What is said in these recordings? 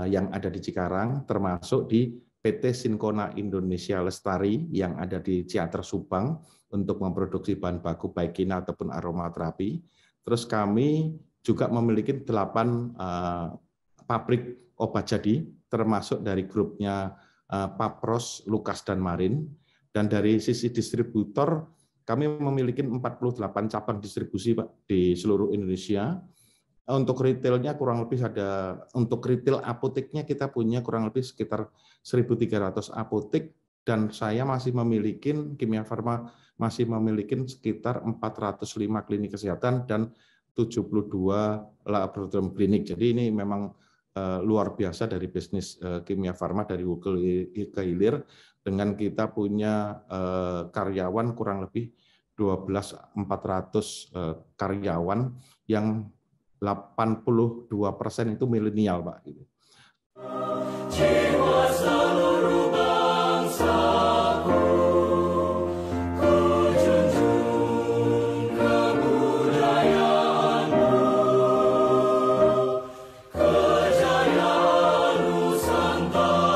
yang ada di Cikarang, termasuk di PT Sinkona Indonesia Lestari yang ada di Ciater Subang untuk memproduksi bahan baku baik kina ataupun aromaterapi. Terus kami juga memiliki 8 pabrik obat jadi, termasuk dari grupnya Papros, Lukas, dan Marin. Dan dari sisi distributor, kami memiliki 48 cabang distribusi Pak, di seluruh Indonesia. Untuk retailnya kurang lebih ada, untuk retail apoteknya kita punya kurang lebih sekitar 1.300 apotek, dan saya masih memiliki, Kimia Farma masih memiliki sekitar 405 klinik kesehatan dan 72 laboratorium klinik. Jadi ini memang luar biasa dari bisnis Kimia Farma dari hulu ke hilir, dengan kita punya karyawan kurang lebih 12.400 karyawan yang 82% itu milenial, Pak. Jiwa seluruh bangsaku, ku junjung kebudayaanmu, kejayaan Nusantara.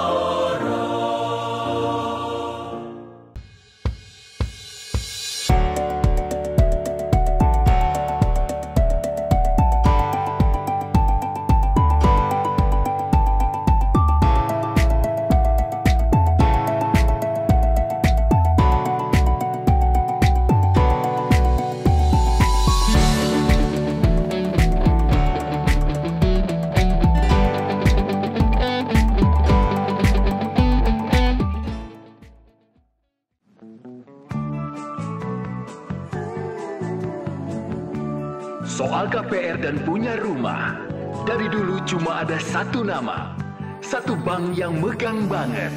Soal KPR dan punya rumah, dari dulu cuma ada satu nama, satu bank yang megang banget.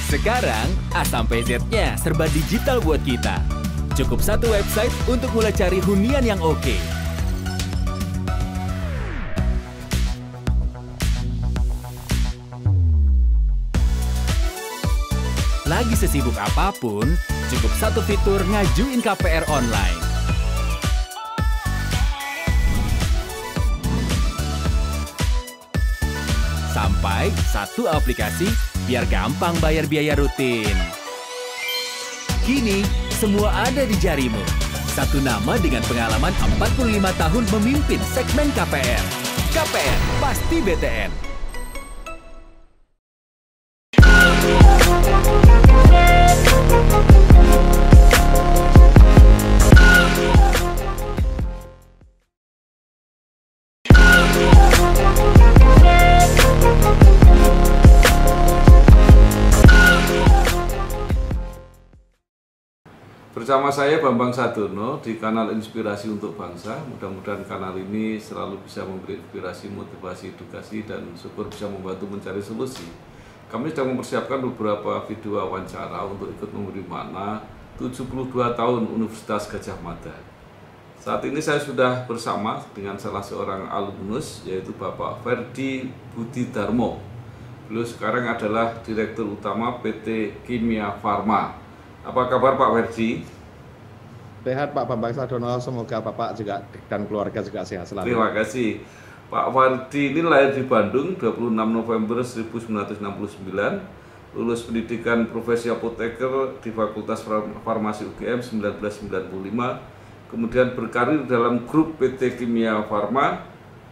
Sekarang, A sampai Z-nya serba digital buat kita. Cukup satu website untuk mulai cari hunian yang oke. Lagi sesibuk apapun, cukup satu fitur ngajuin KPR online. Sampai satu aplikasi biar gampang bayar biaya rutin. Kini, semua ada di jarimu. Satu nama dengan pengalaman 45 tahun memimpin segmen KPR. KPR, pasti BTN. Bersama saya Bambang Sadurno di kanal Inspirasi untuk Bangsa. Mudah-mudahan kanal ini selalu bisa memberi inspirasi, motivasi, edukasi, dan syukur bisa membantu mencari solusi. Kami sedang mempersiapkan beberapa video wawancara untuk ikut memberi makna 72 tahun Universitas Gadjah Mada. Saat ini saya sudah bersama dengan salah seorang alumnus, yaitu Bapak Ferdi Budidarmo. Beliau sekarang adalah Direktur Utama PT Kimia Farma. Apa kabar Pak Ferdi? Sehat Pak Bambang Sadurno, semoga Bapak juga dan keluarga juga sehat selalu. Terima kasih. Pak Ferdi ini lahir di Bandung 26 November 1969, lulus pendidikan profesi apoteker di Fakultas Farmasi UGM 1995, kemudian berkarir dalam grup PT Kimia Farma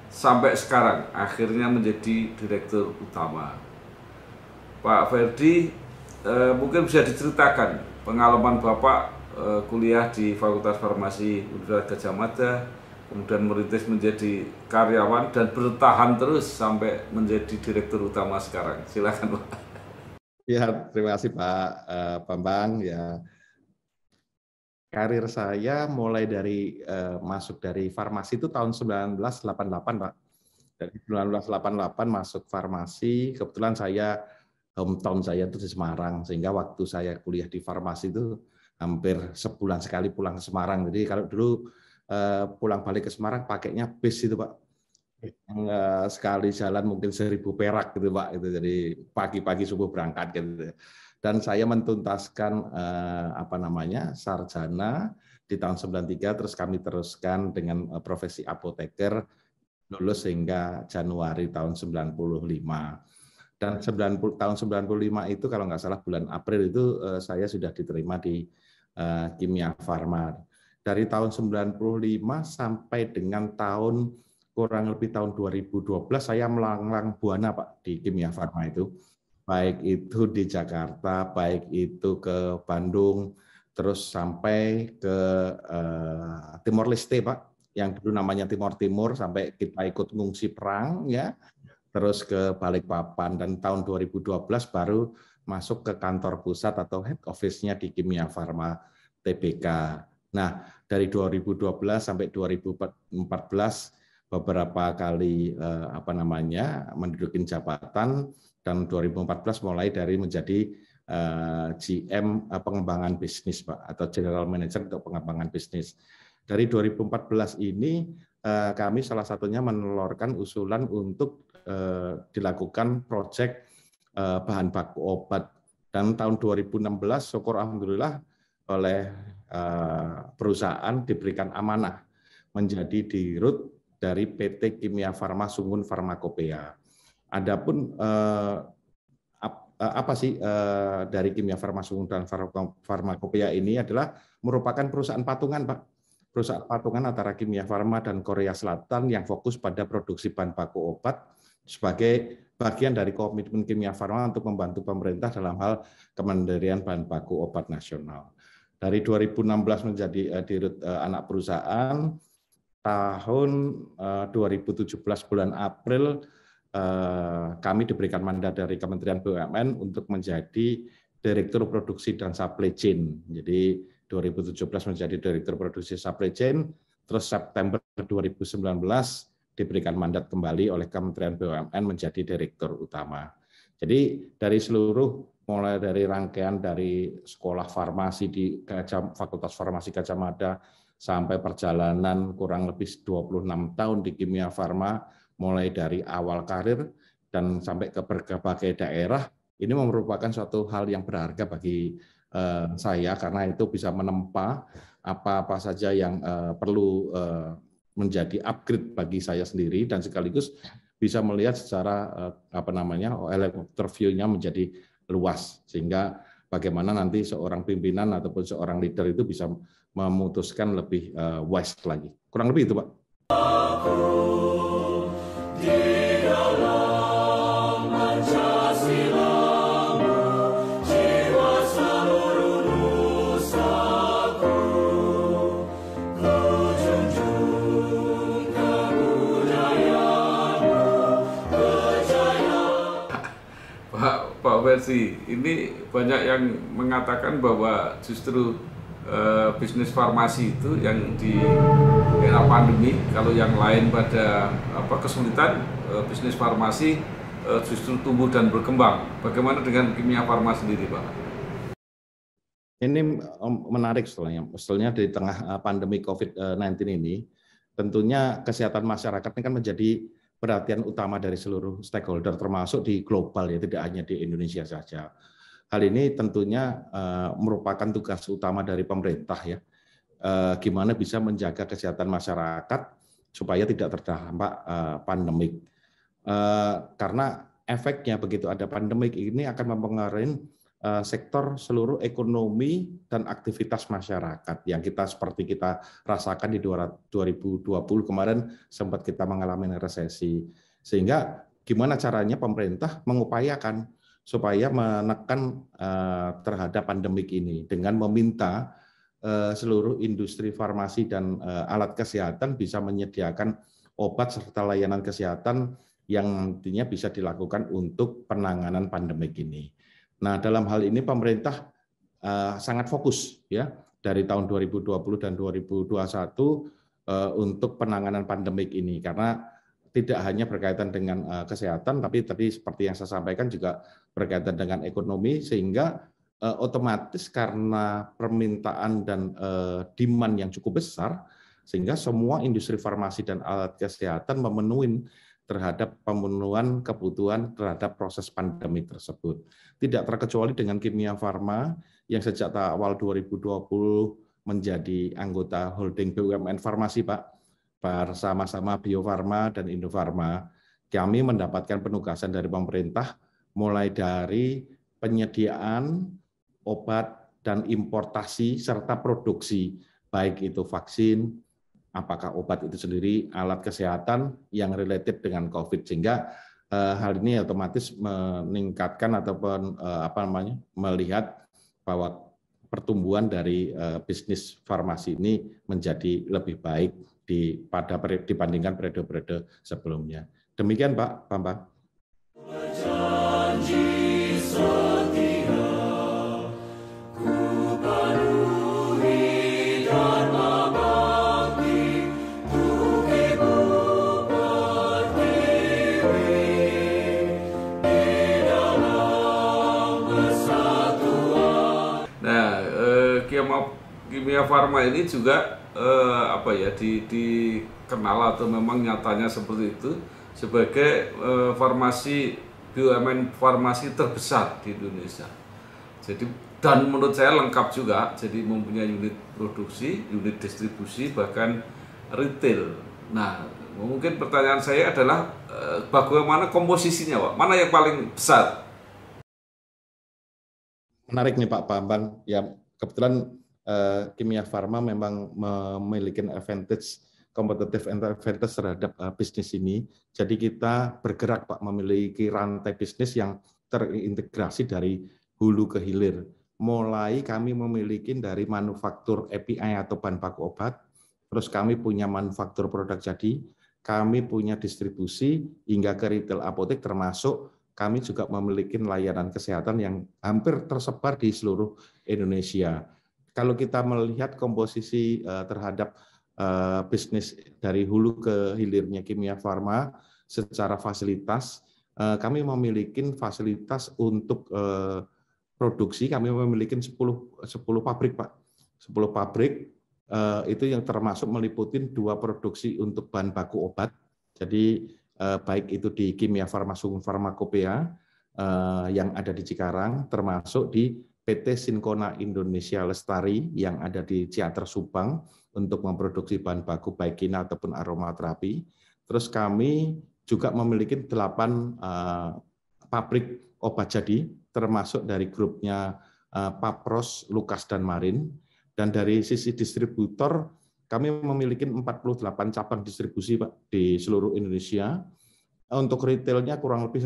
sampai sekarang, akhirnya menjadi Direktur Utama. Pak Ferdi, mungkin bisa diceritakan pengalaman Bapak kuliah di Fakultas Farmasi Universitas Gadjah Mada, kemudian merintis menjadi karyawan dan bertahan terus sampai menjadi Direktur Utama sekarang. Silakan Pak. Ya, terima kasih Pak Bambang. Ya, karir saya mulai dari masuk dari farmasi itu tahun 1988 Pak. Dari 1988 masuk farmasi, kebetulan saya hometown saya itu di Semarang, sehingga waktu saya kuliah di farmasi itu hampir sebulan sekali pulang ke Semarang. Jadi kalau dulu pulang balik ke Semarang pakainya bis itu Pak. Sekali jalan mungkin 1.000 perak gitu Pak. Itu jadi pagi-pagi subuh berangkat gitu. Dan saya mentuntaskan sarjana di tahun 93, terus kami teruskan dengan profesi apoteker, lulus hingga Januari tahun 95. Dan tahun 95 itu kalau nggak salah bulan April itu saya sudah diterima di Kimia Farma. Dari tahun 95 sampai dengan kurang lebih tahun 2012 saya melanglang buana Pak di Kimia Farma itu. Baik itu di Jakarta, baik itu ke Bandung, terus sampai ke Timor Leste Pak, yang dulu namanya Timor Timur, sampai kita ikut ngungsi perang ya, terus ke Balikpapan, dan tahun 2012 baru masuk ke kantor pusat atau head office-nya di Kimia Farma Tbk. Nah, dari 2012 sampai 2014 beberapa kali menduduki jabatan, dan 2014 mulai dari menjadi GM pengembangan bisnis Pak, atau General Manager untuk pengembangan bisnis. Dari 2014 ini kami salah satunya menelurkan usulan untuk dilakukan proyek bahan baku obat, dan tahun 2016 syukur alhamdulillah oleh perusahaan diberikan amanah menjadi dirut dari PT Kimia Farma Sungun Farmakopea. Adapun dari Kimia Farma Sungun dan Farmakopea ini adalah merupakan perusahaan patungan Pak. Perusahaan patungan antara Kimia Farma dan Korea Selatan yang fokus pada produksi bahan baku obat sebagai bagian dari komitmen Kimia Farma untuk membantu pemerintah dalam hal kemandirian bahan baku obat nasional. Dari 2016 menjadi dirut anak perusahaan, tahun 2017 bulan April kami diberikan mandat dari Kementerian BUMN untuk menjadi Direktur Produksi dan Supply Chain. Jadi 2017 menjadi Direktur Produksi Supply Chain, terus September 2019 diberikan mandat kembali oleh Kementerian BUMN menjadi Direktur Utama. Jadi dari seluruh, mulai dari rangkaian dari sekolah farmasi di Fakultas Farmasi Gajah Mada, sampai perjalanan kurang lebih 26 tahun di Kimia Farma, mulai dari awal karir dan sampai ke berbagai daerah, ini merupakan suatu hal yang berharga bagi saya, karena itu bisa menempa apa-apa saja yang perlu menjadi upgrade bagi saya sendiri, dan sekaligus bisa melihat secara helikopter view-nya menjadi luas, sehingga bagaimana nanti seorang pimpinan ataupun seorang leader itu bisa memutuskan lebih wise lagi. Kurang lebih itu Pak. Pak Versi, ini banyak yang mengatakan bahwa justru bisnis farmasi itu yang di era pandemi, kalau yang lain pada kesulitan, bisnis farmasi justru tumbuh dan berkembang. Bagaimana dengan Kimia Farma sendiri, Pak? Ini menarik sebetulnya di tengah pandemi COVID-19 ini, tentunya kesehatan masyarakat ini kan menjadi perhatian utama dari seluruh stakeholder, termasuk di global ya, tidak hanya di Indonesia saja. Hal ini tentunya merupakan tugas utama dari pemerintah ya, gimana bisa menjaga kesehatan masyarakat supaya tidak terdampak pandemik. Karena efeknya begitu ada pandemik ini akan mempengaruhi sektor seluruh ekonomi dan aktivitas masyarakat yang seperti kita rasakan di 2020 kemarin sempat kita mengalami resesi. Sehingga gimana caranya pemerintah mengupayakan supaya menekan terhadap pandemik ini dengan meminta seluruh industri farmasi dan alat kesehatan bisa menyediakan obat serta layanan kesehatan yang nantinya bisa dilakukan untuk penanganan pandemik ini. Nah, dalam hal ini pemerintah sangat fokus ya dari tahun 2020 dan 2021 untuk penanganan pandemik ini, karena tidak hanya berkaitan dengan kesehatan, tapi tadi seperti yang saya sampaikan juga berkaitan dengan ekonomi, sehingga otomatis karena permintaan dan demand yang cukup besar, sehingga semua industri farmasi dan alat kesehatan memenuhi terhadap pemenuhan kebutuhan terhadap proses pandemi tersebut. Tidak terkecuali dengan Kimia Farma yang sejak awal 2020 menjadi anggota holding BUMN Farmasi, Pak. Bersama-sama Bio Farma dan Indofarma, kami mendapatkan penugasan dari pemerintah mulai dari penyediaan obat dan importasi serta produksi, baik itu vaksin, apakah obat itu sendiri, alat kesehatan yang related dengan COVID, sehingga hal ini otomatis meningkatkan ataupun melihat bahwa pertumbuhan dari bisnis farmasi ini menjadi lebih baik dibandingkan periode-periode sebelumnya. Demikian Pak Bambang. Janji setia, ku penuhi dharma bakti, untuk Ibu Pertiwi di dalam persatuan. Nah, Kimia Farma ini juga dikenal atau memang nyatanya seperti itu sebagai farmasi BUMN farmasi terbesar di Indonesia. Jadi dan menurut saya lengkap juga, jadi mempunyai unit produksi, unit distribusi, bahkan retail. Nah, mungkin pertanyaan saya adalah bagaimana komposisinya, Pak? Mana yang paling besar? Menarik nih Pak Bambang. Ya, kebetulan Kimia Farma memang memiliki competitive advantage terhadap bisnis ini. Jadi kita bergerak Pak, memiliki rantai bisnis yang terintegrasi dari hulu ke hilir. Mulai kami memiliki dari manufaktur API atau bahan baku obat, terus kami punya manufaktur produk jadi, kami punya distribusi hingga ke retail apotek, termasuk kami juga memiliki layanan kesehatan yang hampir tersebar di seluruh Indonesia. Kalau kita melihat komposisi terhadap bisnis dari hulu ke hilirnya Kimia Farma secara fasilitas, kami memiliki fasilitas untuk produksi, kami memiliki 10 pabrik, Pak. 10 pabrik itu yang termasuk meliputi 2 produksi untuk bahan baku obat. Jadi baik itu di Kimia Farma Sungguh Farmakopea yang ada di Cikarang, termasuk di PT Sinkona Indonesia Lestari yang ada di Ciater Subang untuk memproduksi bahan baku baik kina ataupun aromaterapi. Terus kami juga memiliki 8 pabrik obat jadi, termasuk dari grupnya Papros, Lukas, dan Marin. Dan dari sisi distributor, kami memiliki 48 cabang distribusi Pak, di seluruh Indonesia. Untuk retailnya kurang lebih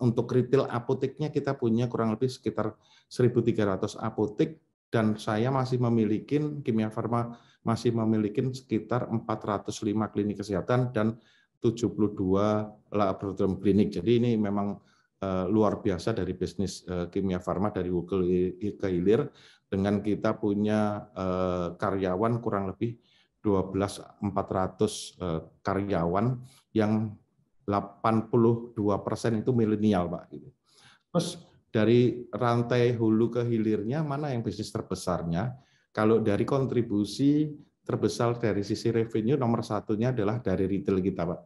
untuk retail apoteknya kita punya kurang lebih sekitar 1.300 apotek, dan saya masih memiliki, Kimia Farma masih memiliki sekitar 405 klinik kesehatan dan 72 laboratorium klinik. Jadi ini memang luar biasa dari bisnis Kimia Farma dari hulu ke hilir, dengan kita punya karyawan kurang lebih 12.400 karyawan yang 82% itu milenial, Pak. Terus dari rantai hulu ke hilirnya mana yang bisnis terbesarnya? Kalau dari kontribusi terbesar dari sisi revenue, nomor satunya adalah dari retail kita, Pak.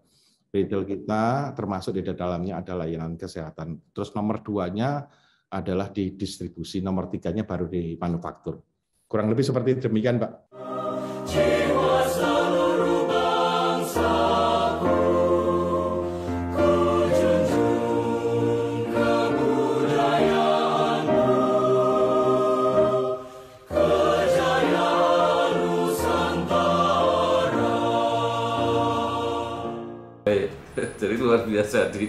Retail kita termasuk di dalamnya ada layanan kesehatan. Terus nomor 2-nya adalah di distribusi, nomor 3-nya baru di manufaktur. Kurang lebih seperti demikian, Pak. Jiwa seluruh bangsaku, ku junjung kebudayaanmu, kejayaan Nusantara. Jadi luar biasa di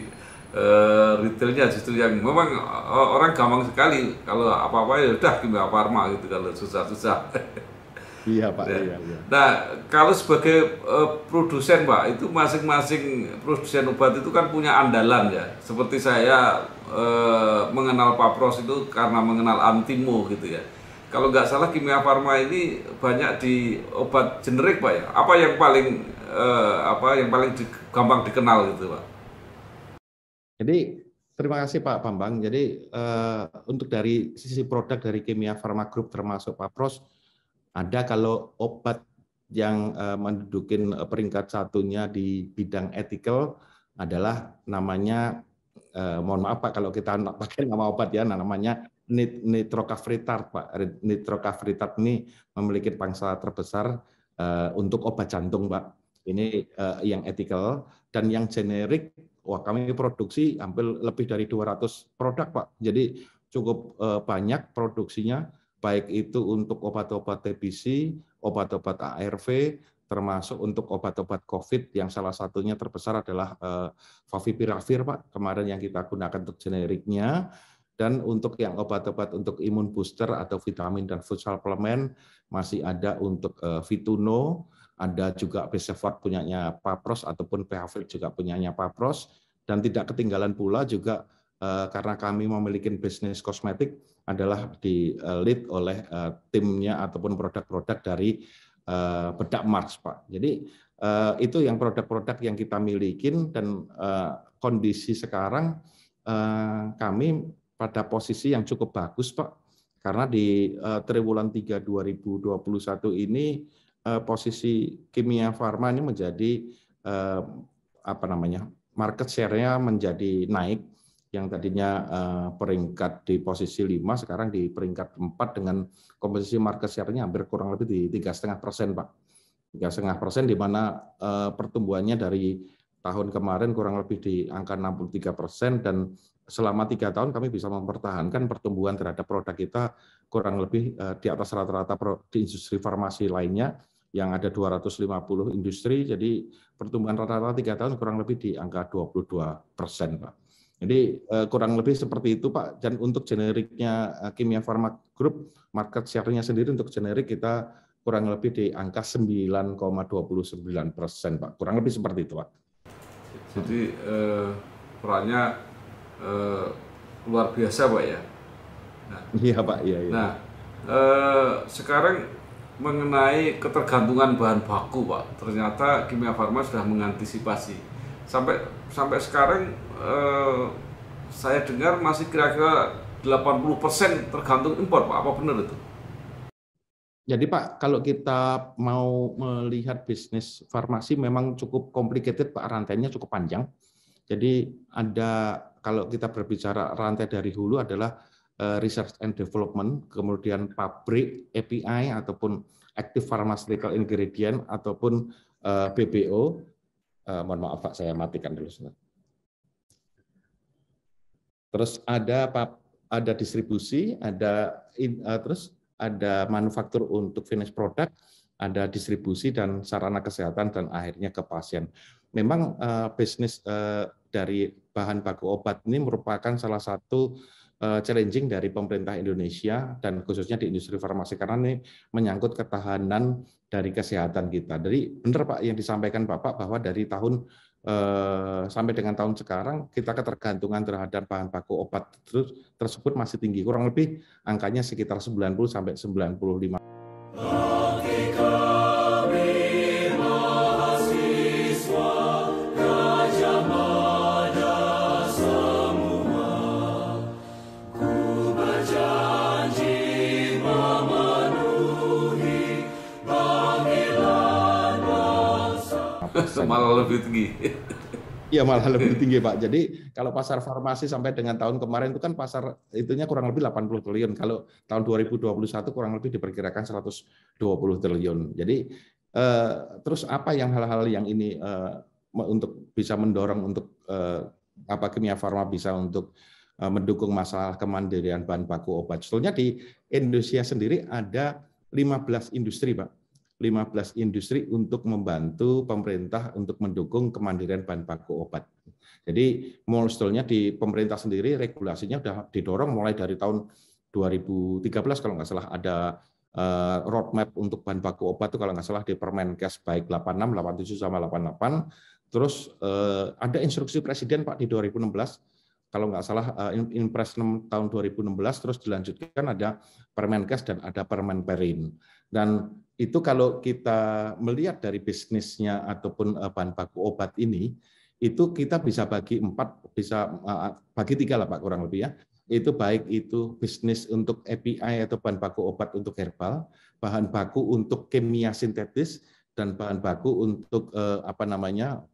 retailnya justru yang memang orang gampang sekali kalau apa-apa ya udah Kimia Farma gitu, kalau susah-susah. Iya Pak. Ya. Iya. Nah, kalau sebagai produsen Pak, itu masing-masing produsen obat itu kan punya andalan ya. Seperti saya mengenal Papros itu karena mengenal Antimo gitu ya. Kalau nggak salah Kimia Farma ini banyak di obat generik Pak ya. Apa yang paling gampang dikenal gitu Pak? Jadi terima kasih Pak Bambang. Jadi untuk dari sisi produk dari Kimia Farma Group termasuk Papros, ada kalau obat yang menduduki peringkat satunya di bidang ethical adalah namanya, mohon maaf Pak kalau kita pakai nama obat ya, namanya nitrocafritat, Pak. Nitrocafritat ini memiliki pangsa terbesar untuk obat jantung, Pak. Ini yang ethical. Dan yang generik, wah kami produksi hampir lebih dari 200 produk, Pak. Jadi cukup banyak produksinya, baik itu untuk obat-obat TBC, obat-obat ARV, termasuk untuk obat-obat COVID yang salah satunya terbesar adalah Favipiravir, Pak, kemarin yang kita gunakan untuk generiknya. Dan untuk yang obat-obat untuk imun booster atau vitamin dan food supplement masih ada untuk Vituno, ada juga Besefort punyanya Papros ataupun Pehavir juga punyanya Papros. Dan tidak ketinggalan pula juga karena kami memiliki bisnis kosmetik adalah di lead oleh timnya ataupun produk-produk dari bedak Mars, Pak. Jadi itu yang produk-produk yang kita miliki dan kondisi sekarang kami pada posisi yang cukup bagus, Pak. Karena di triwulan 3 2021 ini posisi Kimia Farma ini menjadi market share-nya menjadi naik, yang tadinya peringkat di posisi 5 sekarang di peringkat 4 dengan komposisi market share-nya hampir kurang lebih di 3,5%, Pak. 3,5%, di mana pertumbuhannya dari tahun kemarin kurang lebih di angka 63%, dan selama 3 tahun kami bisa mempertahankan pertumbuhan terhadap produk kita kurang lebih di atas rata-rata di industri farmasi lainnya yang ada 250 industri. Jadi pertumbuhan rata-rata 3 tahun kurang lebih di angka 22%, Pak. Jadi kurang lebih seperti itu, Pak. Dan untuk generiknya Kimia Farma Group, market share-nya sendiri untuk generik kita kurang lebih di angka 9,29%, Pak. Kurang lebih seperti itu, Pak. Jadi perannya luar biasa, Pak ya. Nah, iya, Pak. Iya. Nah, sekarang mengenai ketergantungan bahan baku, Pak. Ternyata Kimia Farma sudah mengantisipasi. Sampai sekarang saya dengar masih kira-kira 80% tergantung impor, Pak. Apa benar itu? Jadi, Pak, kalau kita mau melihat bisnis farmasi memang cukup complicated, Pak. Rantainya cukup panjang. Jadi kalau kita berbicara rantai dari hulu adalah research and development, kemudian pabrik, API ataupun active pharmaceutical ingredient ataupun BPO. Mohon maaf, Pak, saya matikan dulu. Terus ada distribusi, terus ada manufaktur untuk finish product, ada distribusi dan sarana kesehatan, dan akhirnya ke pasien. Memang bisnis dari bahan baku obat ini merupakan salah satu challenging dari pemerintah Indonesia dan khususnya di industri farmasi, karena ini menyangkut ketahanan dari kesehatan kita. Jadi benar, Pak, yang disampaikan Bapak bahwa dari tahun sampai dengan tahun sekarang kita ketergantungan terhadap bahan baku obat tersebut masih tinggi, kurang lebih angkanya sekitar 90 sampai 95. Malah lebih tinggi. Iya, malah lebih tinggi, Pak. Jadi kalau pasar farmasi sampai dengan tahun kemarin itu kan pasar itunya kurang lebih 80 triliun. Kalau tahun 2021 kurang lebih diperkirakan 120 triliun. Jadi terus apa yang hal-hal yang ini untuk bisa mendorong untuk Kimia Farma bisa untuk mendukung masalah kemandirian bahan baku obat. Sebetulnya di Indonesia sendiri ada 15 industri, Pak. 15 industri untuk membantu pemerintah untuk mendukung kemandirian bahan baku obat. Jadi sebetulnya di pemerintah sendiri regulasinya sudah didorong mulai dari tahun 2013 kalau nggak salah, ada roadmap untuk bahan baku obat itu kalau nggak salah di Permenkes baik 86, 87 sama 88. Terus ada instruksi presiden, Pak, di 2016. Kalau nggak salah Inpres 6 tahun 2016, terus dilanjutkan ada Permenkes dan ada Permenperin. Dan itu kalau kita melihat dari bisnisnya ataupun bahan baku obat ini, itu kita bisa bagi 4, bisa bagi 3 lah, Pak, kurang lebih ya. Itu baik itu bisnis untuk API atau bahan baku obat untuk herbal, bahan baku untuk kimia sintetis, dan bahan baku untuk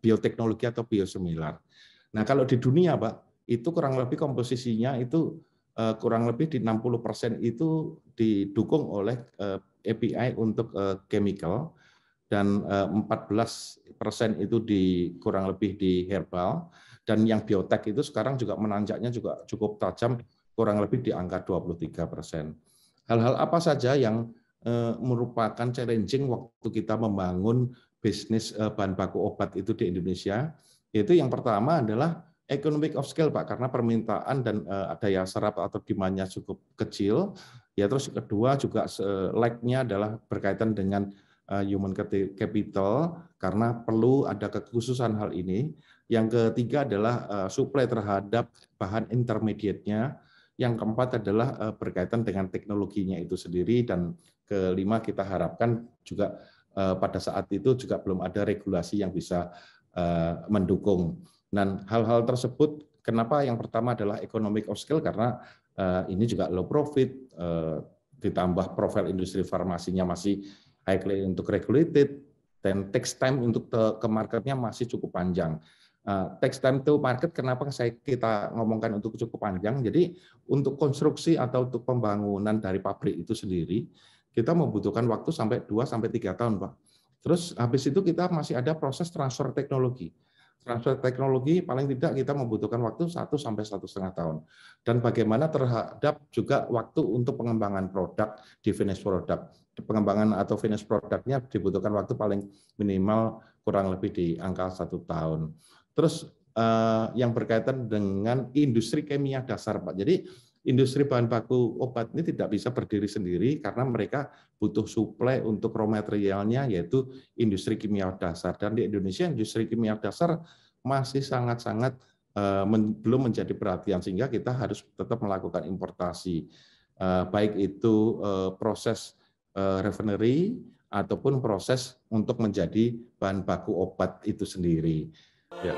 bioteknologi atau biosimilar. Nah, kalau di dunia, Pak, itu kurang lebih komposisinya itu kurang lebih di 60% itu didukung oleh API untuk chemical, dan 14% itu kurang lebih di herbal, dan yang biotek itu sekarang juga menanjaknya juga cukup tajam, kurang lebih di angka 23%. Hal-hal apa saja yang merupakan challenging waktu kita membangun bisnis bahan baku obat itu di Indonesia? Yaitu yang pertama adalah economic of scale, Pak, karena permintaan dan daya serap atau demand-nya cukup kecil. Ya, terus kedua juga lag-nya adalah berkaitan dengan human capital, karena perlu ada kekhususan hal ini. Yang ketiga adalah supply terhadap bahan intermediate-nya. Yang keempat adalah berkaitan dengan teknologinya itu sendiri, dan kelima kita harapkan juga pada saat itu juga belum ada regulasi yang bisa mendukung. Dan hal-hal tersebut, kenapa yang pertama adalah economic of scale, karena ini juga low profit, ditambah profil industri farmasinya masih highly untuk regulated, dan takes time untuk ke marketnya masih cukup panjang. Takes time to market, kenapa kita ngomongkan untuk cukup panjang? Jadi untuk konstruksi atau untuk pembangunan dari pabrik itu sendiri, kita membutuhkan waktu sampai 2-3 tahun, Pak. Terus habis itu kita masih ada proses transfer teknologi. Transfer teknologi paling tidak kita membutuhkan waktu 1-1,5 tahun. Dan bagaimana terhadap juga waktu untuk pengembangan produk di finish product. Pengembangan atau finish produknya dibutuhkan waktu paling minimal kurang lebih di angka 1 tahun. Terus yang berkaitan dengan industri kimia dasar, Pak. Jadi industri bahan baku obat ini tidak bisa berdiri sendiri karena mereka butuh suplai untuk raw materialnya, yaitu industri kimia dasar. Dan di Indonesia industri kimia dasar masih sangat-sangat belum menjadi perhatian, sehingga kita harus tetap melakukan importasi, baik itu proses refinery ataupun proses untuk menjadi bahan baku obat itu sendiri. Ya.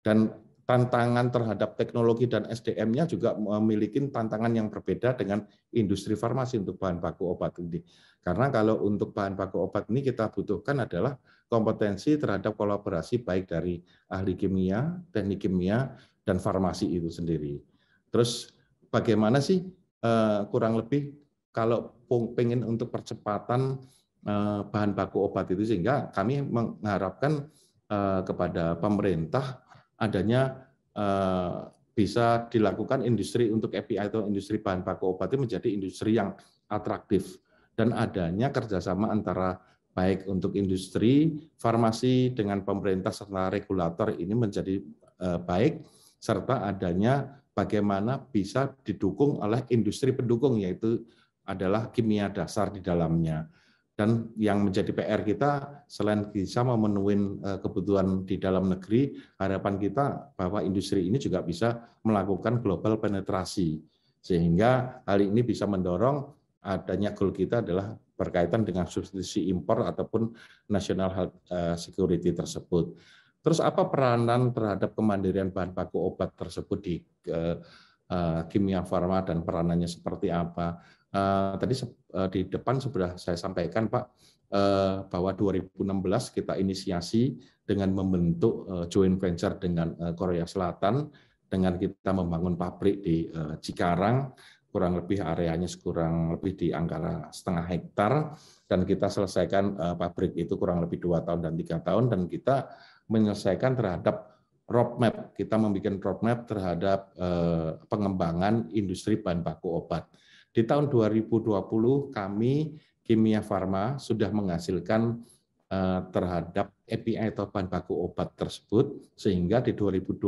Dan tantangan terhadap teknologi dan SDM-nya juga memiliki tantangan yang berbeda dengan industri farmasi untuk bahan baku obat ini. Karena kalau untuk bahan baku obat ini kita butuhkan adalah kompetensi terhadap kolaborasi baik dari ahli kimia, teknik kimia, dan farmasi itu sendiri. Terus bagaimana sih kurang lebih kalau pengen untuk percepatan bahan baku obat itu, sehingga kami mengharapkan kepada pemerintah adanya bisa dilakukan industri untuk API atau industri bahan baku obat itu menjadi industri yang atraktif, dan adanya kerjasama antara baik untuk industri farmasi dengan pemerintah serta regulator ini menjadi baik, serta adanya bagaimana bisa didukung oleh industri pendukung, yaitu adalah kimia dasar di dalamnya. Dan yang menjadi PR kita, selain bisa memenuhi kebutuhan di dalam negeri, harapan kita bahwa industri ini juga bisa melakukan global penetrasi. Sehingga hal ini bisa mendorong adanya goal kita adalah berkaitan dengan substitusi impor ataupun national health security tersebut. Terus apa peranan terhadap kemandirian bahan baku obat tersebut di kimia farma dan peranannya seperti apa? Tadi di depan sudah saya sampaikan, Pak, bahwa 2016 kita inisiasi dengan membentuk joint venture dengan Korea Selatan, dengan kita membangun pabrik di Cikarang, kurang lebih areanya kurang lebih di angka 0,5 hektar, dan kita selesaikan pabrik itu kurang lebih 2 tahun dan 3 tahun, dan kita menyelesaikan terhadap roadmap, kita membuat roadmap terhadap pengembangan industri bahan baku obat. Di tahun 2020 kami Kimia Farma sudah menghasilkan terhadap API atau bahan baku obat tersebut, sehingga di 2020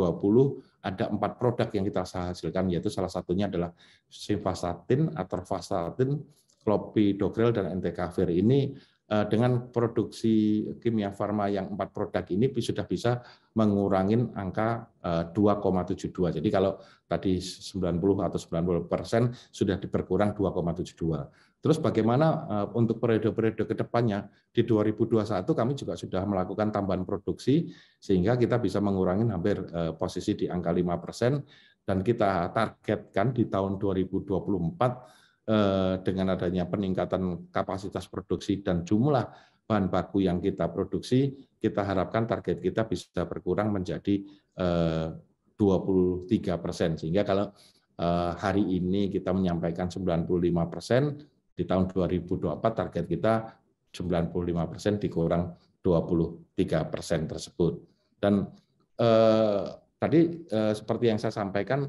ada 4 produk yang kita hasilkan, yaitu salah satunya adalah simvastatin, atorvastatin, clopidogrel, dan entecavir. Ini dengan produksi Kimia Farma yang 4 produk ini sudah bisa mengurangi angka 2,72. Jadi kalau tadi 90 atau 90% sudah diperkurang 2,72. Terus bagaimana untuk periode-periode ke depannya, di 2021 kami juga sudah melakukan tambahan produksi, sehingga kita bisa mengurangi hampir posisi di angka 5%, dan kita targetkan di tahun 2024 dengan adanya peningkatan kapasitas produksi dan jumlah bahan baku yang kita produksi, kita harapkan target kita bisa berkurang menjadi 23%. Sehingga kalau hari ini kita menyampaikan 95%, di tahun 2024 target kita 95% dikurang 23% tersebut. Dan tadi seperti yang saya sampaikan,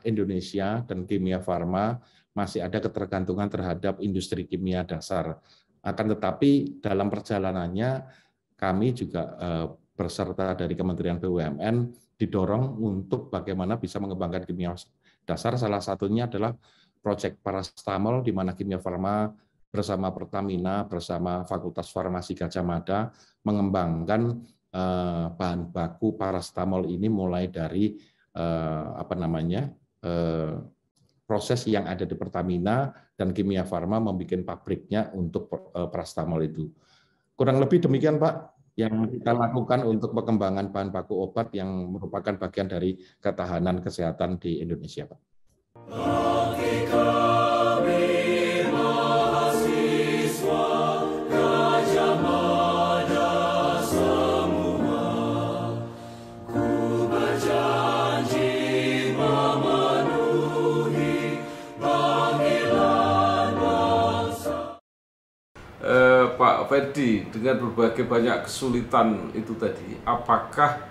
Indonesia dan kimia farma masih ada ketergantungan terhadap industri kimia dasar. Akan tetapi dalam perjalanannya kami juga berserta dari Kementerian BUMN didorong untuk bagaimana bisa mengembangkan kimia dasar. Salah satunya adalah proyek Paracetamol, di mana kimia farma bersama Pertamina, bersama Fakultas Farmasi Gadjah Mada mengembangkan bahan baku paracetamol ini mulai dari proses yang ada di Pertamina, dan kimia farma membuat pabriknya untuk paracetamol itu. Kurang lebih demikian, Pak, yang kita lakukan untuk pengembangan bahan baku obat yang merupakan bagian dari ketahanan kesehatan di Indonesia, Pak. Pak Ferdi, dengan berbagai banyak kesulitan itu tadi, apakah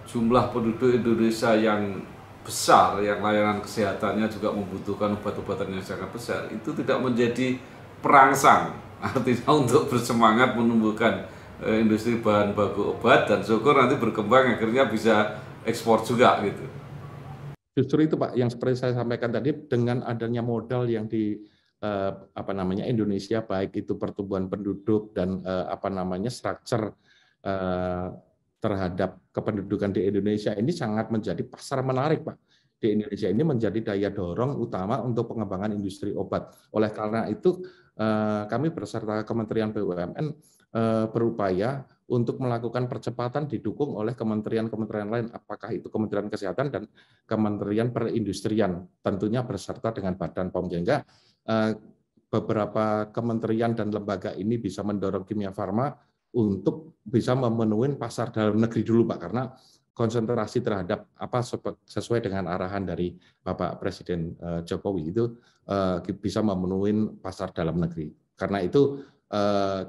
jumlah penduduk Indonesia yang besar, yang layanan kesehatannya juga membutuhkan obat-obatan yang sangat besar, itu tidak menjadi perangsang, artinya untuk bersemangat menumbuhkan industri bahan baku obat, dan syukur nanti berkembang akhirnya bisa ekspor juga gitu. Justru itu, Pak, yang seperti saya sampaikan tadi, dengan adanya modal yang di Indonesia, baik itu pertumbuhan penduduk dan struktur terhadap kependudukan di Indonesia ini sangat menjadi pasar menarik, Pak. Di Indonesia ini menjadi daya dorong utama untuk pengembangan industri obat. Oleh karena itu kami beserta Kementerian BUMN berupaya untuk melakukan percepatan didukung oleh kementerian-kementerian lain, apakah itu Kementerian Kesehatan dan Kementerian Perindustrian, tentunya beserta dengan Badan POM, sehingga beberapa kementerian dan lembaga ini bisa mendorong kimia farma untuk bisa memenuhi pasar dalam negeri dulu, Pak, karena konsentrasi terhadap sesuai dengan arahan dari Bapak Presiden Jokowi itu bisa memenuhi pasar dalam negeri. Karena itu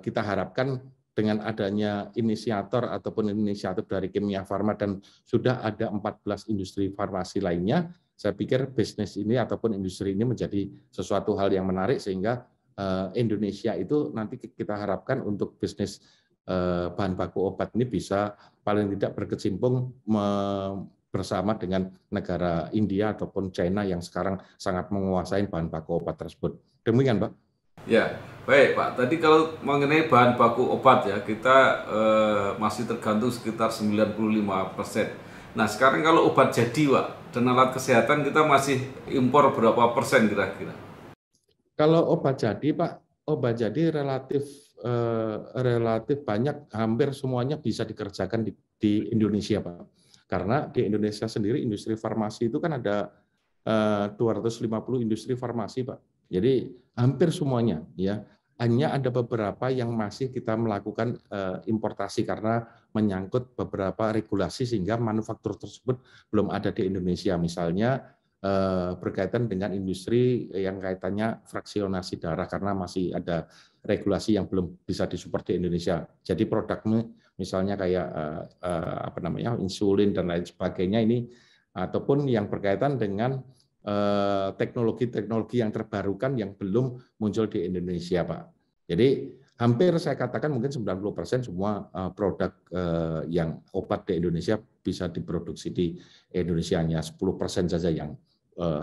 kita harapkan dengan adanya inisiator ataupun inisiatif dari kimia farma, dan sudah ada 14 industri farmasi lainnya, saya pikir bisnis ini ataupun industri ini menjadi sesuatu hal yang menarik, sehingga Indonesia itu nanti kita harapkan untuk bisnis bahan baku obat ini bisa paling tidak berkecimpung bersama dengan negara India ataupun China yang sekarang sangat menguasai bahan baku obat tersebut. Demikian, Pak. Ya, baik, Pak. Tadi kalau mengenai bahan baku obat ya, kita masih tergantung sekitar 95%. Nah, sekarang kalau obat jadi, Pak, dan alat kesehatan kita masih impor berapa persen kira-kira? Kalau obat jadi, Pak, obat jadi relatif banyak, hampir semuanya bisa dikerjakan di Indonesia, Pak. Karena di Indonesia sendiri industri farmasi itu kan ada 250 industri farmasi, Pak. Jadi hampir semuanya, ya. Hanya ada beberapa yang masih kita melakukan importasi karena menyangkut beberapa regulasi sehingga manufaktur tersebut belum ada di Indonesia. Misalnya berkaitan dengan industri yang kaitannya fraksionasi darah karena masih ada regulasi yang belum bisa disupport di Indonesia. Jadi produknya misalnya kayak insulin dan lain sebagainya ini, ataupun yang berkaitan dengan teknologi-teknologi yang terbarukan yang belum muncul di Indonesia, Pak. Jadi hampir saya katakan mungkin 90% semua produk yang obat di Indonesia bisa diproduksi di Indonesia, hanya 10% saja yang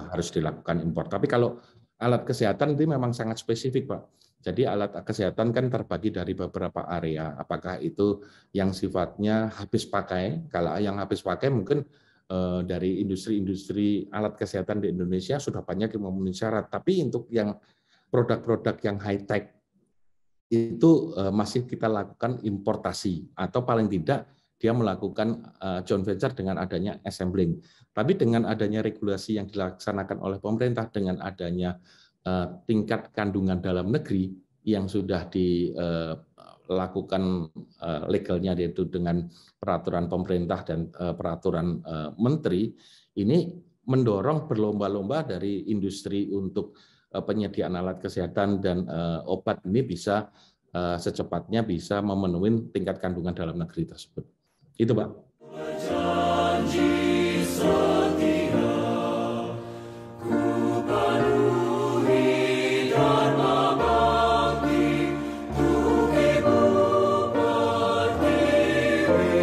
harus dilakukan impor. Tapi kalau alat kesehatan itu memang sangat spesifik, Pak. Jadi alat kesehatan kan terbagi dari beberapa area. Apakah itu yang sifatnya habis pakai? Kalau yang habis pakai mungkin dari industri-industri alat kesehatan di Indonesia sudah banyak yang memenuhi syarat. Tapi untuk yang produk-produk yang high-tech itu masih kita lakukan importasi, atau paling tidak dia melakukan joint venture dengan adanya assembling. Tapi dengan adanya regulasi yang dilaksanakan oleh pemerintah, dengan adanya tingkat kandungan dalam negeri yang sudah dilakukan legalnya, yaitu dengan peraturan pemerintah dan peraturan menteri, ini mendorong berlomba-lomba dari industri untuk penyediaan alat kesehatan dan obat ini bisa secepatnya bisa memenuhi tingkat kandungan dalam negeri tersebut. Itu, Pak. Janji setia, ku penuhi dharma bakti, untuk Ibu Pertiwi,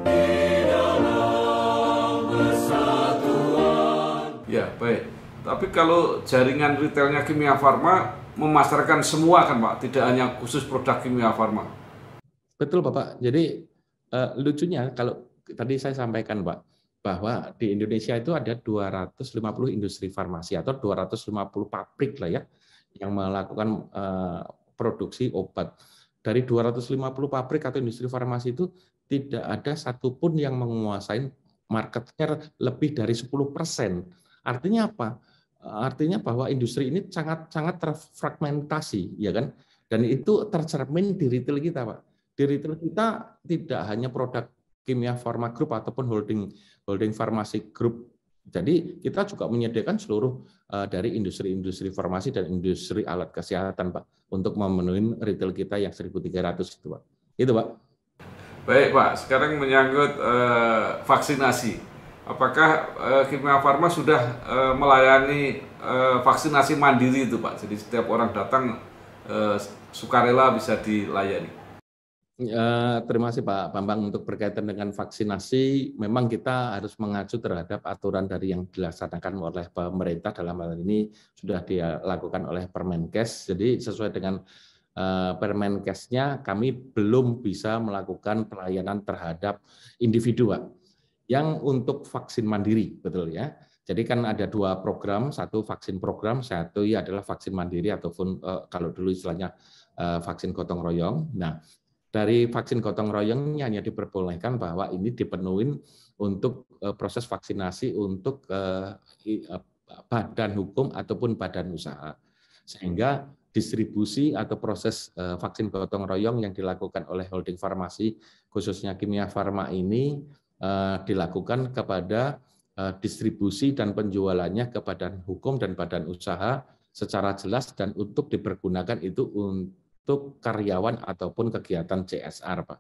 di dalam persatuan. Ya, baik. Tapi kalau jaringan retailnya Kimia Farma memasarkan semua kan Pak, tidak hanya khusus produk Kimia Farma. Betul Bapak. Jadi lucunya kalau tadi saya sampaikan Pak, bahwa di Indonesia itu ada 250 industri farmasi atau 250 pabrik lah ya, yang melakukan produksi obat. Dari 250 pabrik atau industri farmasi itu tidak ada satupun yang menguasai market share lebih dari 10%. Artinya apa? Artinya bahwa industri ini sangat terfragmentasi, ya kan? Dan itu tercermin di retail kita, Pak. Di retail kita tidak hanya produk Kimia Farma Group ataupun holding farmasi group. Jadi kita juga menyediakan seluruh dari industri-industri farmasi dan industri alat kesehatan, Pak, untuk memenuhi retail kita yang 1.300 itu, Pak. Itu, Pak. Baik, Pak. Sekarang menyangkut vaksinasi. Apakah Kimia Farma sudah melayani vaksinasi mandiri itu, Pak? Jadi setiap orang datang sukarela bisa dilayani. Terima kasih Pak Bambang. Untuk berkaitan dengan vaksinasi, memang kita harus mengacu terhadap aturan dari yang dilaksanakan oleh pemerintah, dalam hal ini sudah dilakukan oleh Permenkes. Jadi sesuai dengan Permenkesnya, kami belum bisa melakukan pelayanan terhadap individu, Pak. Yang untuk vaksin mandiri, betul ya. Jadi kan ada dua program, satu vaksin program, satu adalah vaksin mandiri ataupun kalau dulu istilahnya vaksin gotong royong. Nah, dari vaksin gotong royongnya hanya diperbolehkan bahwa ini dipenuhi untuk proses vaksinasi untuk badan hukum ataupun badan usaha. Sehingga distribusi atau proses vaksin gotong royong yang dilakukan oleh holding farmasi, khususnya Kimia Farma ini, dilakukan kepada distribusi dan penjualannya ke badan hukum dan badan usaha secara jelas dan untuk dipergunakan itu untuk karyawan ataupun kegiatan CSR, Pak.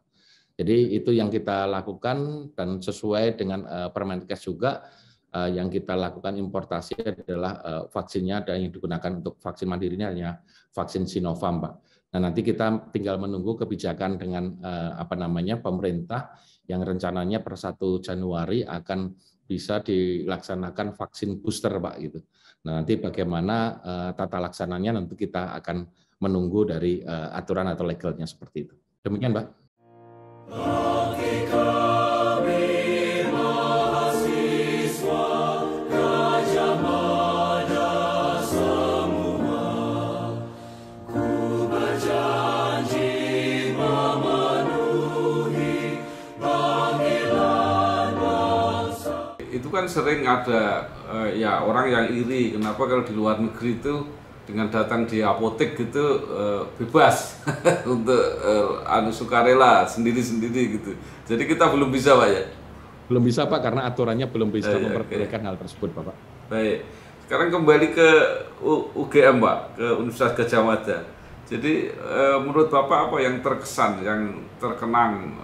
Jadi itu yang kita lakukan dan sesuai dengan Permenkes juga yang kita lakukan importasi adalah vaksinnya dan yang digunakan untuk vaksin mandirinya hanya vaksin Sinovac, Pak. Nah, nanti kita tinggal menunggu kebijakan dengan pemerintah yang rencananya per 1 Januari akan bisa dilaksanakan vaksin booster, Pak, gitu. Nah, nanti bagaimana tata laksananya nanti kita akan menunggu dari aturan atau legalnya seperti itu. Demikian, Pak. Itu kan sering ada ya orang yang iri, kenapa kalau di luar negeri itu dengan datang di apotek gitu bebas untuk sukarela sendiri-sendiri gitu. Jadi kita belum bisa, Pak ya? Belum bisa, Pak, karena aturannya belum bisa memperbolehkan hal tersebut, Bapak. Baik. Sekarang kembali ke UGM, Pak, ke Universitas Gadjah Mada. Jadi menurut Bapak apa yang terkesan, yang terkenang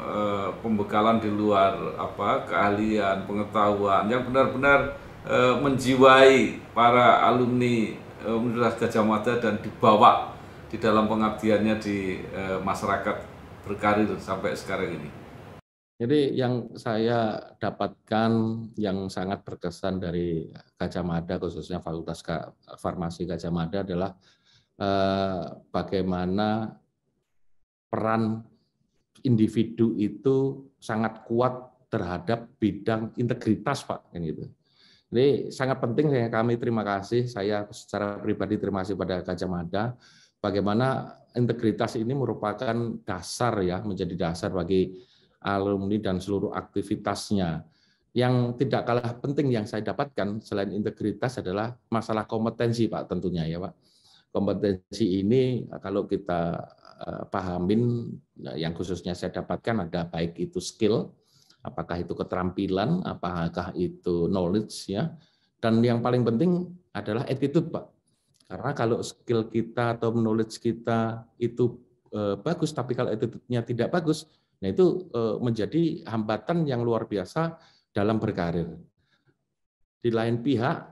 pembekalan di luar keahlian, pengetahuan yang benar-benar menjiwai para alumni Universitas Gadjah Mada dan dibawa di dalam pengabdiannya di masyarakat berkarir sampai sekarang ini? Jadi yang saya dapatkan yang sangat berkesan dari Gadjah Mada, khususnya Fakultas Farmasi Gadjah Mada adalah bagaimana peran individu itu sangat kuat terhadap bidang integritas, Pak, kan gitu. Ini sangat penting, kami terima kasih, saya secara pribadi terima kasih pada Gajah Mada, bagaimana integritas ini merupakan dasar ya, menjadi dasar bagi alumni dan seluruh aktivitasnya. Yang tidak kalah penting yang saya dapatkan selain integritas adalah masalah kompetensi, Pak, tentunya ya, Pak. Kompetensi ini kalau kita pahamin, yang khususnya saya dapatkan ada baik itu skill, apakah itu keterampilan, apakah itu knowledge ya, dan yang paling penting adalah attitude, Pak. Karena kalau skill kita atau knowledge kita itu bagus, tapi kalau attitude-nya tidak bagus, nah itu menjadi hambatan yang luar biasa dalam berkarir. Di lain pihak,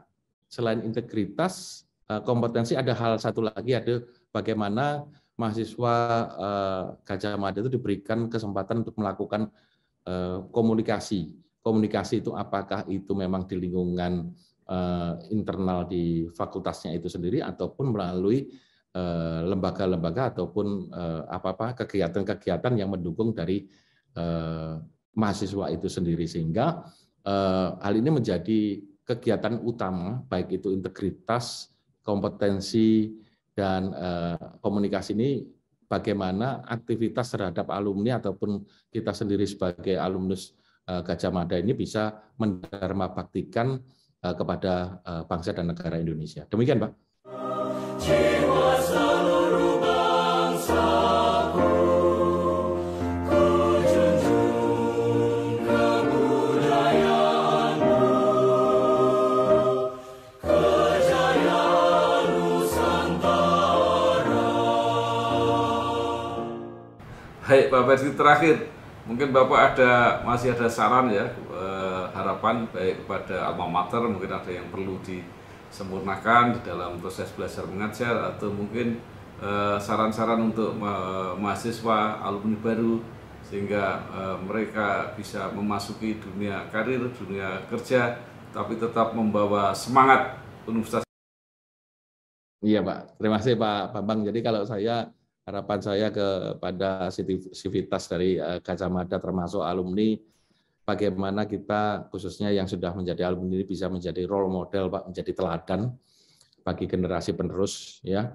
selain integritas, kompetensi, ada hal satu lagi, ada bagaimana mahasiswa Gajah Mada itu diberikan kesempatan untuk melakukan komunikasi. Komunikasi itu apakah itu memang di lingkungan internal di fakultasnya itu sendiri ataupun melalui lembaga-lembaga ataupun kegiatan-kegiatan yang mendukung dari mahasiswa itu sendiri, sehingga hal ini menjadi kegiatan utama baik itu integritas, kompetensi dan komunikasi ini. Bagaimana aktivitas terhadap alumni ataupun kita sendiri sebagai alumnus Gajah Mada ini bisa mendharma baktikan kepada bangsa dan negara Indonesia. Demikian, Pak. Jiwa seluruh bangsaku, ku junjung kebudayaanmu, kejayaan Nusantara. Baik, Pak Verdi, terakhir mungkin Bapak masih ada saran ya, harapan baik kepada alma mater, mungkin ada yang perlu disempurnakan di dalam proses belajar mengajar, atau mungkin saran-saran untuk mahasiswa alumni baru sehingga mereka bisa memasuki dunia karir, dunia kerja, tapi tetap membawa semangat universitas. Iya, Pak. Terima kasih, Pak Bambang. Jadi kalau harapan saya kepada sivitas dari Gajah Mada termasuk alumni, bagaimana kita khususnya yang sudah menjadi alumni ini bisa menjadi role model, Pak, menjadi teladan bagi generasi penerus ya,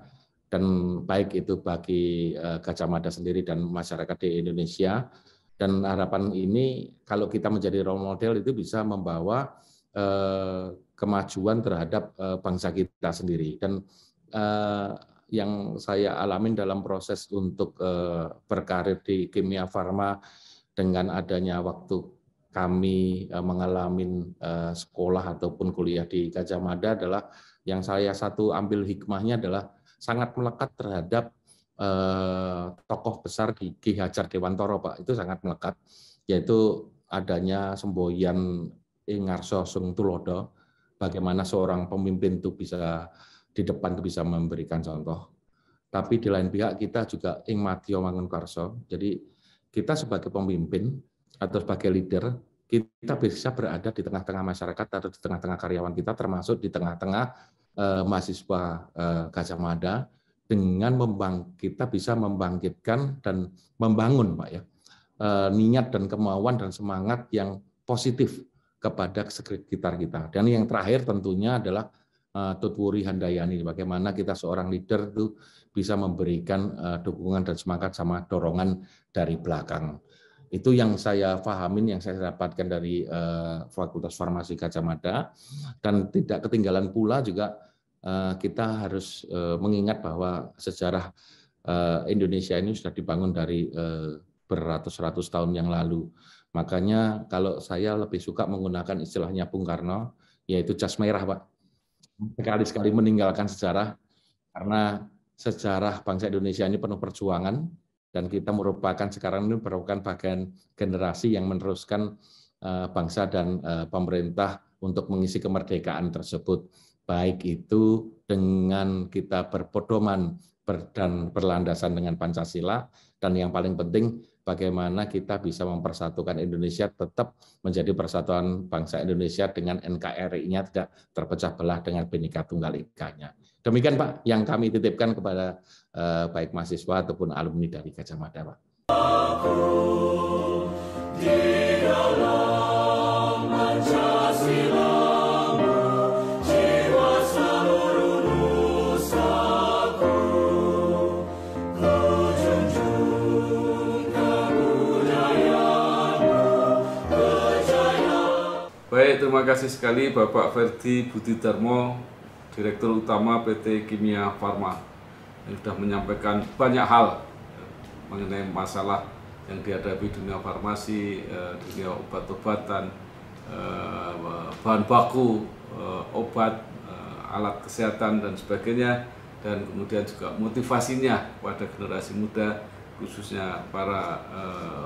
dan baik itu bagi Gajah Mada sendiri dan masyarakat di Indonesia. Dan harapan ini kalau kita menjadi role model itu bisa membawa kemajuan terhadap bangsa kita sendiri. Dan yang saya alamin dalam proses untuk berkarir di kimia farma dengan adanya waktu kami mengalami sekolah ataupun kuliah di Gajah Mada adalah yang saya satu ambil hikmahnya adalah sangat melekat terhadap tokoh besar di Ki Hajar Dewantara, Pak. Itu sangat melekat, yaitu adanya semboyan Ingarso Sung Tulodo, bagaimana seorang pemimpin itu bisa di depan itu bisa memberikan contoh. Tapi di lain pihak kita juga ing madya mangunkarsa. Jadi kita sebagai pemimpin atau sebagai leader, kita bisa berada di tengah-tengah masyarakat atau di tengah-tengah karyawan kita, termasuk di tengah-tengah mahasiswa Gajah Mada, dengan kita bisa membangkitkan dan membangun, Pak ya, niat dan kemauan dan semangat yang positif kepada sekitar kita. Dan yang terakhir tentunya adalah Tutwuri Handayani, bagaimana kita seorang leader itu bisa memberikan dukungan dan semangat sama dorongan dari belakang. Itu yang saya pahamin, yang saya dapatkan dari Fakultas Farmasi Gajah Mada. Dan tidak ketinggalan pula juga kita harus mengingat bahwa sejarah Indonesia ini sudah dibangun dari beratus-ratus tahun yang lalu. Makanya kalau saya lebih suka menggunakan istilahnya Bung Karno, yaitu jas merah, Pak. Sekali-sekali meninggalkan sejarah, karena sejarah bangsa Indonesia ini penuh perjuangan, dan kita merupakan sekarang ini merupakan bagian generasi yang meneruskan bangsa dan pemerintah untuk mengisi kemerdekaan tersebut. Baik itu dengan kita berpedoman dan berlandasan dengan Pancasila, dan yang paling penting bagaimana kita bisa mempersatukan Indonesia tetap menjadi persatuan bangsa Indonesia dengan NKRI-nya tidak terpecah belah dengan Bhinneka Tunggal Ika-nya. Demikian, Pak, yang kami titipkan kepada baik mahasiswa ataupun alumni dari Gajah Mada, Pak. Di dalam Pancasilamu terima kasih sekali Bapak Ferdi Budidarmo, Direktur Utama PT Kimia Farma, yang sudah menyampaikan banyak hal mengenai masalah yang dihadapi dunia farmasi, dunia obat-obatan, bahan baku, obat, alat kesehatan dan sebagainya, dan kemudian juga motivasinya pada generasi muda, khususnya para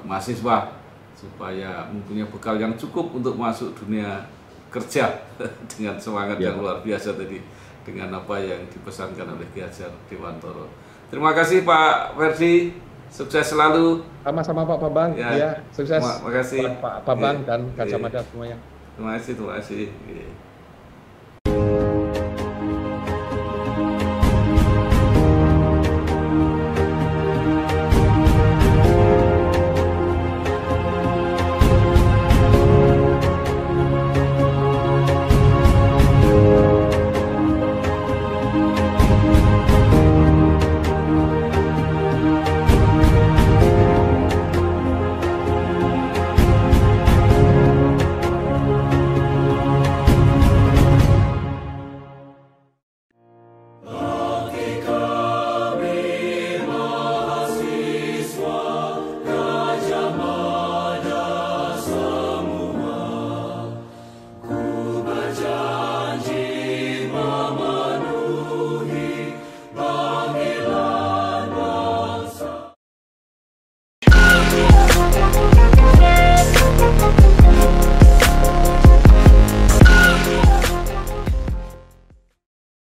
mahasiswa, supaya mempunyai bekal yang cukup untuk masuk dunia kerja dengan semangat yang luar biasa tadi, dengan apa yang dipesankan oleh Ki Hajar Dewantoro. Terima kasih Pak Ferdi, sukses selalu. Sama-sama Pak Bambang, ya, sukses. Terima kasih Pak Bambang dan Gajah Mada semuanya. Terima kasih.